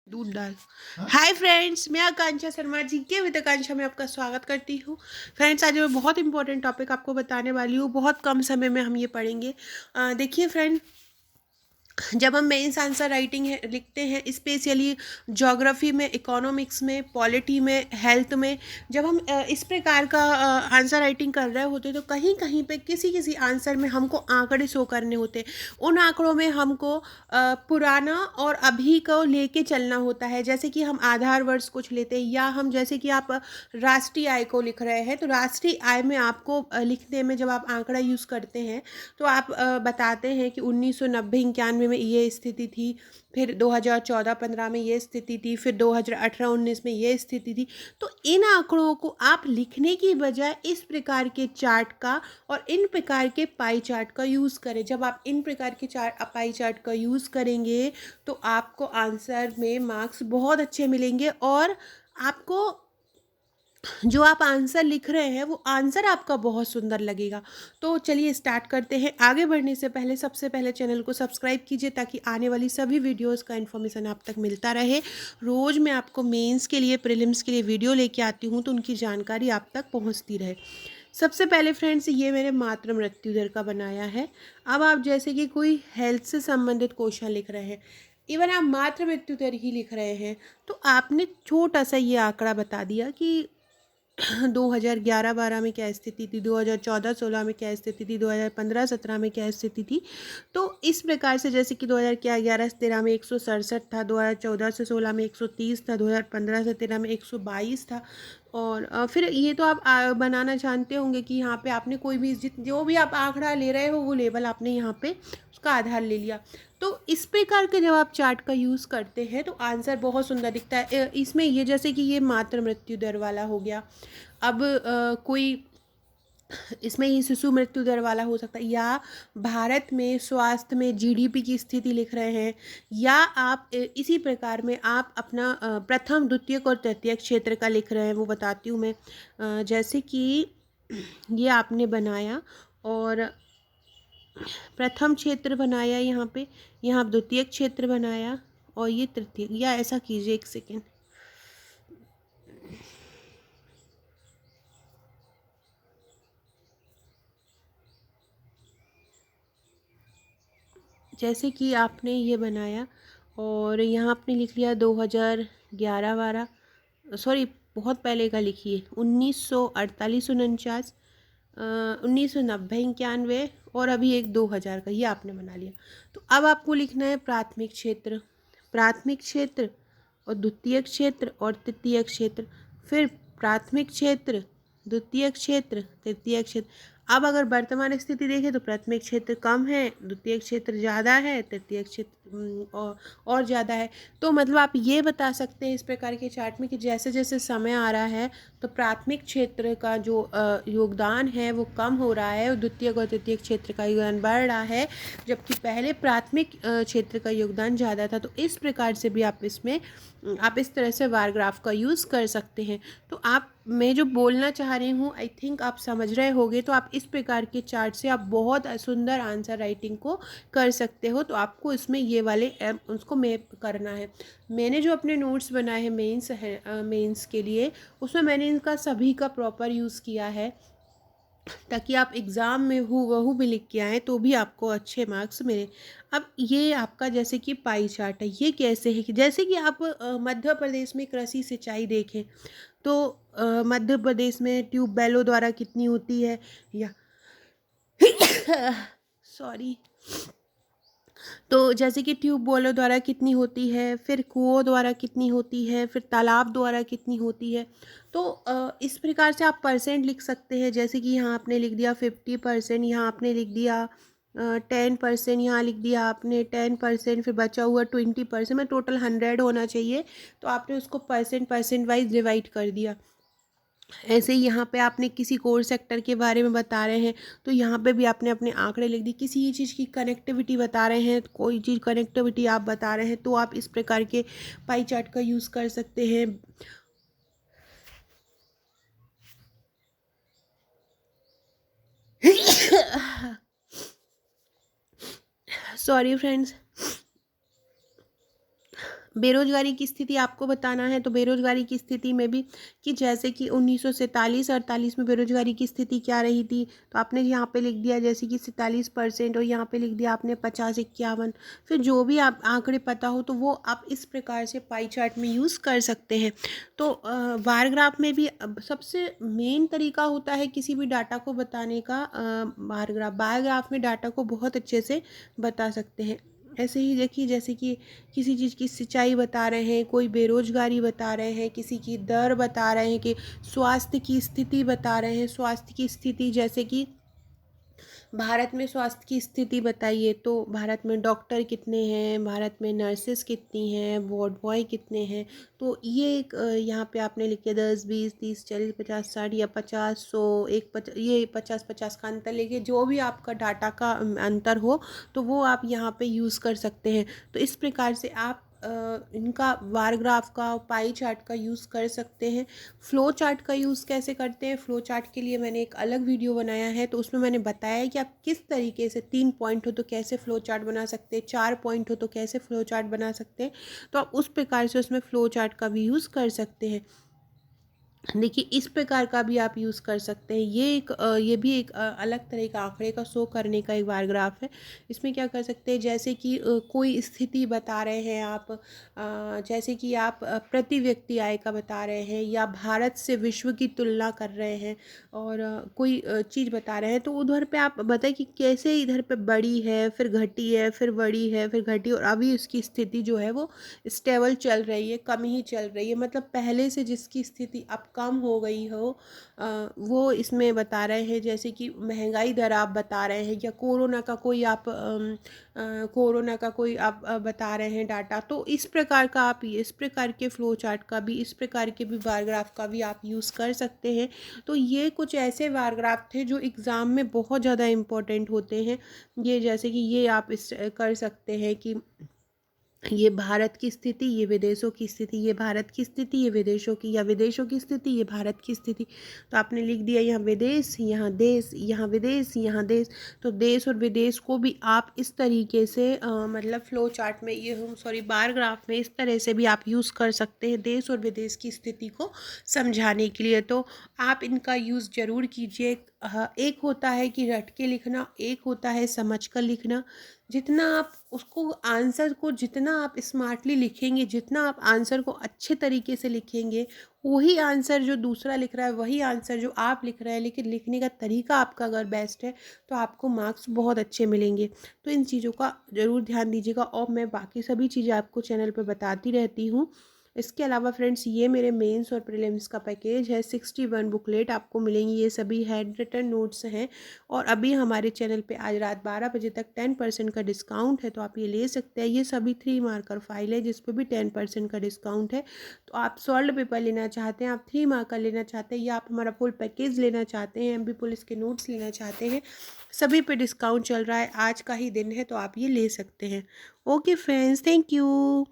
दूध डाल। Hi friends, मैं आकांक्षा शर्मा जी के विद आकांक्षा में आपका स्वागत करती हूँ। फ्रेंड्स, आज मैं बहुत इंपॉर्टेंट टॉपिक आपको बताने वाली हूँ। बहुत कम समय में हम ये पढ़ेंगे। देखिए फ्रेंड, जब हम मेंस आंसर राइटिंग है लिखते हैं, स्पेशली ज्योग्राफी में, इकोनॉमिक्स में, पॉलिटी में, हेल्थ में, जब हम इस प्रकार का आंसर राइटिंग कर रहे होते हैं तो कहीं कहीं पे किसी किसी आंसर में हमको आंकड़े शो करने होते हैं। उन आंकड़ों में हमको पुराना और अभी को लेके चलना होता है। जैसे कि हम आधार वर्ष कुछ लेते हैं, या हम जैसे कि आप राष्ट्रीय आय को लिख रहे हैं, तो राष्ट्रीय आय में आपको लिखने में जब आप आंकड़ा यूज़ करते हैं तो आप बताते हैं कि 1990-91 में ये स्थिति थी, फिर 2014-15 में ये स्थिति थी, फिर 2018-19 में ये स्थिति थी। तो इन आंकड़ों को आप लिखने की बजाय इस प्रकार के चार्ट का और इन प्रकार के पाई चार्ट का यूज़ करें। जब आप इन प्रकार के पाई चार्ट का यूज़ करेंगे तो आपको आंसर में मार्क्स बहुत अच्छे मिलेंगे, और आपको जो आप आंसर लिख रहे हैं वो आंसर आपका बहुत सुंदर लगेगा। तो चलिए स्टार्ट करते हैं। आगे बढ़ने से पहले सबसे पहले चैनल को सब्सक्राइब कीजिए ताकि आने वाली सभी वीडियोस का इन्फॉर्मेशन आप तक मिलता रहे। रोज़ मैं आपको मेंस के लिए, प्रीलिम्स के लिए वीडियो लेके आती हूँ तो उनकी जानकारी आप तक पहुँचती रहे। सबसे पहले फ्रेंड्स, ये मैंने मातृ मृत्यु दर का बनाया है। अब आप जैसे कि कोई हेल्थ से संबंधित क्वेश्चन लिख रहे हैं, इवन आप मातृ मृत्यु दर ही लिख रहे हैं, तो आपने छोटा सा ये आंकड़ा बता दिया कि 2011-12 में क्या स्थिति थी, 2014-16 में क्या स्थिति थी, 2015-17 में क्या स्थिति थी। तो इस प्रकार से, जैसे कि 2011-13 में 167 था, 2014 से 16 में 130 था, 2015 से 13 में 122 था। और फिर ये तो आप बनाना जानते होंगे कि यहाँ पे आपने कोई भी जो भी आप आंकड़ा ले रहे हो वो लेवल आपने यहाँ पे उसका आधार ले लिया। तो इस प्रकार के जब आप चार्ट का यूज़ करते हैं तो आंसर बहुत सुंदर दिखता है। इसमें ये जैसे कि ये मातृ मृत्यु दर वाला हो गया। अब कोई इसमें ये शिशु मृत्यु दर वाला हो सकता है, या भारत में स्वास्थ्य में जीडीपी की स्थिति लिख रहे हैं, या आप इसी प्रकार में आप अपना प्रथम, द्वितीयक और तृतीयक क्षेत्र का लिख रहे हैं, वो बताती हूँ मैं। जैसे कि ये आपने बनाया और प्रथम क्षेत्र बनाया यहाँ पे, यहाँ द्वितीयक क्षेत्र बनाया और ये तृतीय, या ऐसा कीजिए, एक सेकेंड। जैसे कि आपने ये बनाया और यहाँ आपने लिख लिया 2011-12, सॉरी बहुत पहले का लिखिए, 1948-49, 1990-91, और अभी एक 2000 का, ये आपने बना लिया। तो अब आपको लिखना है प्राथमिक क्षेत्र, प्राथमिक क्षेत्र और द्वितीयक क्षेत्र और तृतीयक क्षेत्र, फिर प्राथमिक क्षेत्र, द्वितीयक क्षेत्र, तृतीयक क्षेत्र। अब अगर वर्तमान स्थिति देखें तो प्राथमिक क्षेत्र कम है, द्वितीय क्षेत्र ज़्यादा है, तृतीय क्षेत्र और ज़्यादा है। तो मतलब आप ये बता सकते हैं इस प्रकार के चार्ट में कि जैसे जैसे समय आ रहा है तो प्राथमिक क्षेत्र का जो योगदान है वो कम हो रहा है और द्वितीय और तृतीय क्षेत्र का योगदान बढ़ रहा है, जबकि पहले प्राथमिक क्षेत्र का योगदान ज़्यादा था। तो इस प्रकार से भी आप इस तरह से बार ग्राफ का यूज़ कर सकते हैं। तो आप, मैं जो बोलना चाह रही हूँ, आई थिंक आप समझ रहे होंगे। तो आप इस प्रकार के चार्ट से आप बहुत सुंदर आंसर राइटिंग को कर सकते हो। तो आपको इसमें ये वाले उसको मैप करना है। मैंने जो अपने नोट्स बनाए हैं मेंस के लिए, उसमें मैंने इनका सभी का प्रॉपर यूज़ किया है ताकि आप एग्ज़ाम में हूबहू भी लिख के आएँ तो भी आपको अच्छे मार्क्स मिले। अब ये आपका जैसे कि पाई चार्ट है, ये कैसे है कि जैसे कि आप मध्य प्रदेश में कृषि सिंचाई देखें तो मध्य प्रदेश में ट्यूबवेलों द्वारा कितनी होती है, या सॉरी, तो जैसे कि ट्यूबवेलों द्वारा कितनी होती है, फिर कुओं द्वारा कितनी होती है, फिर तालाब द्वारा कितनी होती है। तो इस प्रकार से आप परसेंट लिख सकते हैं। जैसे कि यहाँ आपने लिख दिया 50%, यहाँ आपने लिख दिया 10%, यहाँ लिख दिया आपने 10%, फिर बचा हुआ 20%, में टोटल 100 होना चाहिए। तो आपने उसको परसेंट परसेंट वाइज डिवाइड कर दिया। ऐसे ही यहाँ पे आपने किसी कोर सेक्टर के बारे में बता रहे हैं तो यहाँ पे भी आपने अपने आंकड़े लिख दी। किसी चीज़ की कनेक्टिविटी बता रहे हैं, कोई चीज़ कनेक्टिविटी आप बता रहे हैं तो आप इस प्रकार के पाई चार्ट का यूज़ कर सकते हैं। Sorry friends. बेरोज़गारी की स्थिति आपको बताना है, तो बेरोज़गारी की स्थिति में भी कि जैसे कि 1947-48 में बेरोज़गारी की स्थिति क्या रही थी, तो आपने यहाँ पे लिख दिया जैसे कि 47% और यहाँ पे लिख दिया आपने 50-51। फिर जो भी आप आंकड़े पता हो तो वो आप इस प्रकार से पाई चार्ट में यूज़ कर सकते हैं। तो बार ग्राफ में भी अब सबसे मेन तरीका होता है किसी भी डाटा को बताने का, बार ग्राफ में डाटा को बहुत अच्छे से बता सकते हैं। ऐसे ही देखिए जैसे कि किसी चीज़ की सिंचाई बता रहे हैं, कोई बेरोजगारी बता रहे हैं, किसी की दर बता रहे हैं, कि स्वास्थ्य की स्थिति बता रहे हैं। स्वास्थ्य की स्थिति जैसे कि भारत में स्वास्थ्य की स्थिति बताइए, तो भारत में डॉक्टर कितने हैं, भारत में नर्सेस कितनी हैं, वार्ड बॉय कितने हैं। तो ये एक यहाँ पे आपने लिखे 10 20 30 40 50 60 या 50 100 ये 50-50 का अंतर लेके जो भी आपका डाटा का अंतर हो, तो वो आप यहाँ पे यूज़ कर सकते हैं। तो इस प्रकार से आप इनका बार ग्राफ का, पाई चार्ट का यूज़ कर सकते हैं। फ़्लो चार्ट का यूज़ कैसे करते हैं, फ़्लो चार्ट के लिए मैंने एक अलग वीडियो बनाया है, तो उसमें मैंने बताया है कि आप किस तरीके से 3 पॉइंट हो तो कैसे फ़्लो चार्ट बना सकते हैं, 4 पॉइंट हो तो कैसे फ़्लो चार्ट बना सकते हैं। तो आप उस प्रकार से उसमें फ़्लो चार्ट का भी यूज़ कर सकते हैं। देखिए इस प्रकार का भी आप यूज़ कर सकते हैं। ये भी एक अलग तरह का आंकड़े का शो करने का एक बार ग्राफ है। इसमें क्या कर सकते हैं, जैसे कि कोई स्थिति बता रहे हैं आप, जैसे कि आप प्रति व्यक्ति आय का बता रहे हैं या भारत से विश्व की तुलना कर रहे हैं, और कोई चीज़ बता रहे हैं, तो उधर पे आप बताएं कि कैसे इधर पे बढ़ी है, फिर घटी है, फिर बढ़ी है, फिर घटी, और अभी उसकी स्थिति जो है वो स्टेबल चल रही है, कम ही चल रही है। मतलब पहले से जिसकी स्थिति अब कम हो गई हो, वो इसमें बता रहे हैं। जैसे कि महंगाई दर आप बता रहे हैं, या कोरोना का कोई आप बता रहे हैं डाटा। तो इस प्रकार का आप इस प्रकार के फ्लो चार्ट का भी, इस प्रकार के भी बार ग्राफ का भी आप यूज़ कर सकते हैं। तो ये कुछ ऐसे बार ग्राफ थे जो एग्ज़ाम में बहुत ज़्यादा इम्पोर्टेंट होते हैं। ये जैसे कि ये आप इस कर सकते हैं कि ये भारत की स्थिति, ये विदेशों की स्थिति, ये भारत की स्थिति, ये विदेशों की, या विदेशों की स्थिति, ये भारत की स्थिति। तो आपने लिख दिया यहाँ विदेश, यहाँ देश, यहाँ विदेश, यहाँ देश। तो देश और विदेश को भी आप इस तरीके से मतलब फ्लो चार्ट में, बार ग्राफ में इस तरह से भी आप यूज़ कर सकते हैं देश और विदेश की स्थिति को समझाने के लिए। तो आप इनका यूज़ ज़रूर कीजिए। एक होता है कि रट के लिखना, एक होता है समझ कर लिखना। जितना आप उसको आंसर को जितना आप स्मार्टली लिखेंगे, जितना आप आंसर को अच्छे तरीके से लिखेंगे, वही आंसर जो दूसरा लिख रहा है वही आंसर जो आप लिख रहे हैं, लेकिन लिखने का तरीका आपका अगर बेस्ट है तो आपको मार्क्स बहुत अच्छे मिलेंगे। तो इन चीज़ों का ज़रूर ध्यान दीजिएगा, और मैं बाकी सभी चीज़ें आपको चैनल पर बताती रहती हूँ। इसके अलावा फ्रेंड्स, ये मेरे मेंस और प्रीलिम्स का पैकेज है। 61 बुकलेट आपको मिलेंगी, ये सभी हैंड रिटन नोट्स हैं। और अभी हमारे चैनल पे आज रात 12 बजे तक 10% का डिस्काउंट है, तो आप ये ले सकते हैं। ये सभी 3 मार्कर फाइल है जिस पे भी 10% का डिस्काउंट है। तो आप सॉल्ड पेपर लेना चाहते हैं, आप 3 मार्कर लेना चाहते हैं, या आप हमारा फुल पैकेज लेना चाहते हैं, MP पुलिस के नोट्स लेना चाहते हैं, सभी पे डिस्काउंट चल रहा है। आज का ही दिन है, तो आप ये ले सकते हैं। Okay friends, thank you.